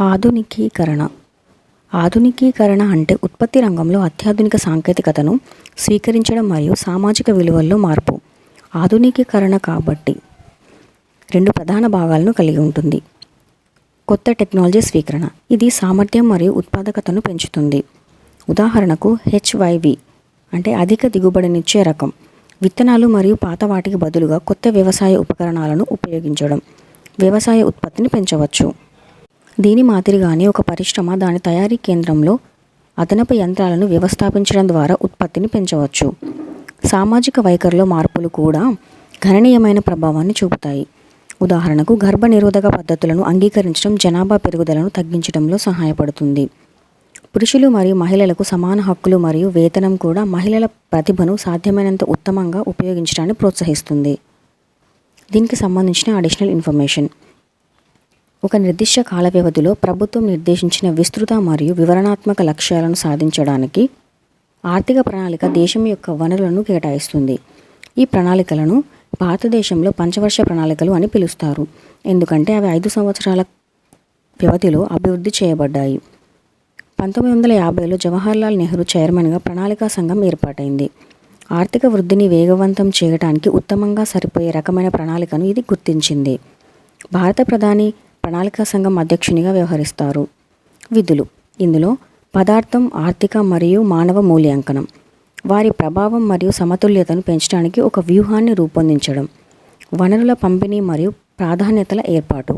ఆధునికీకరణ ఆధునికీకరణ అంటే ఉత్పత్తి రంగంలో అత్యాధునిక సాంకేతికతను స్వీకరించడం మరియు సామాజిక విలువల్లో మార్పు. ఆధునికీకరణ కాబట్టి 2 ప్రధాన భాగాలను కలిగి ఉంటుంది. కొత్త టెక్నాలజీ స్వీకరణ, ఇది సామర్థ్యం మరియు ఉత్పాదకతను పెంచుతుంది. ఉదాహరణకు HYV అంటే అధిక దిగుబడినిచ్చే రకం, విత్తనాలు మరియు పాత వాటికి బదులుగా కొత్త వ్యవసాయ ఉపకరణాలను ఉపయోగించడం వ్యవసాయ ఉత్పత్తిని పెంచవచ్చు. దీని మాదిరిగానే ఒక పరిశ్రమ దాని తయారీ కేంద్రంలో అదనపు యంత్రాలను వ్యవస్థాపించడం ద్వారా ఉత్పత్తిని పెంచవచ్చు. సామాజిక వైఖరిలో మార్పులు కూడా గణనీయమైన ప్రభావాన్ని చూపుతాయి. ఉదాహరణకు గర్భనిరోధక పద్ధతులను అంగీకరించడం జనాభా పెరుగుదలను తగ్గించడంలో సహాయపడుతుంది. పురుషులు మరియు మహిళలకు సమాన హక్కులు మరియు వేతనం కూడా మహిళల ప్రతిభను సాధ్యమైనంత ఉత్తమంగా ఉపయోగించడాన్ని ప్రోత్సహిస్తుంది. దీనికి సంబంధించిన అడిషనల్ ఇన్ఫర్మేషన్: ఒక నిర్దిష్ట కాల వ్యవధిలో ప్రభుత్వం నిర్దేశించిన విస్తృత మరియు వివరణాత్మక లక్ష్యాలను సాధించడానికి ఆర్థిక ప్రణాళిక దేశం యొక్క వనరులను కేటాయిస్తుంది. ఈ ప్రణాళికలను భారతదేశంలో పంచవర్ష ప్రణాళికలు అని పిలుస్తారు, ఎందుకంటే అవి 5 సంవత్సరాల వ్యవధిలో అభివృద్ధి చేయబడ్డాయి. 1950లో జవహర్లాల్ నెహ్రూ చైర్మన్గా ప్రణాళికా సంఘం ఏర్పాటైంది. ఆర్థిక వృద్ధిని వేగవంతం చేయడానికి ఉత్తమంగా సరిపోయే రకమైన ప్రణాళికను ఇది గుర్తించింది. భారత ప్రధాని ప్రణాళికా సంఘం అధ్యక్షునిగా వ్యవహరిస్తారు. విధులు: ఇందులో పదార్థం, ఆర్థిక మరియు మానవ మూల్యాంకనం, వారి ప్రభావం మరియు సమతుల్యతను పెంచడానికి ఒక వ్యూహాన్ని రూపొందించడం, వనరుల పంపిణీ మరియు ప్రాధాన్యతల ఏర్పాటు.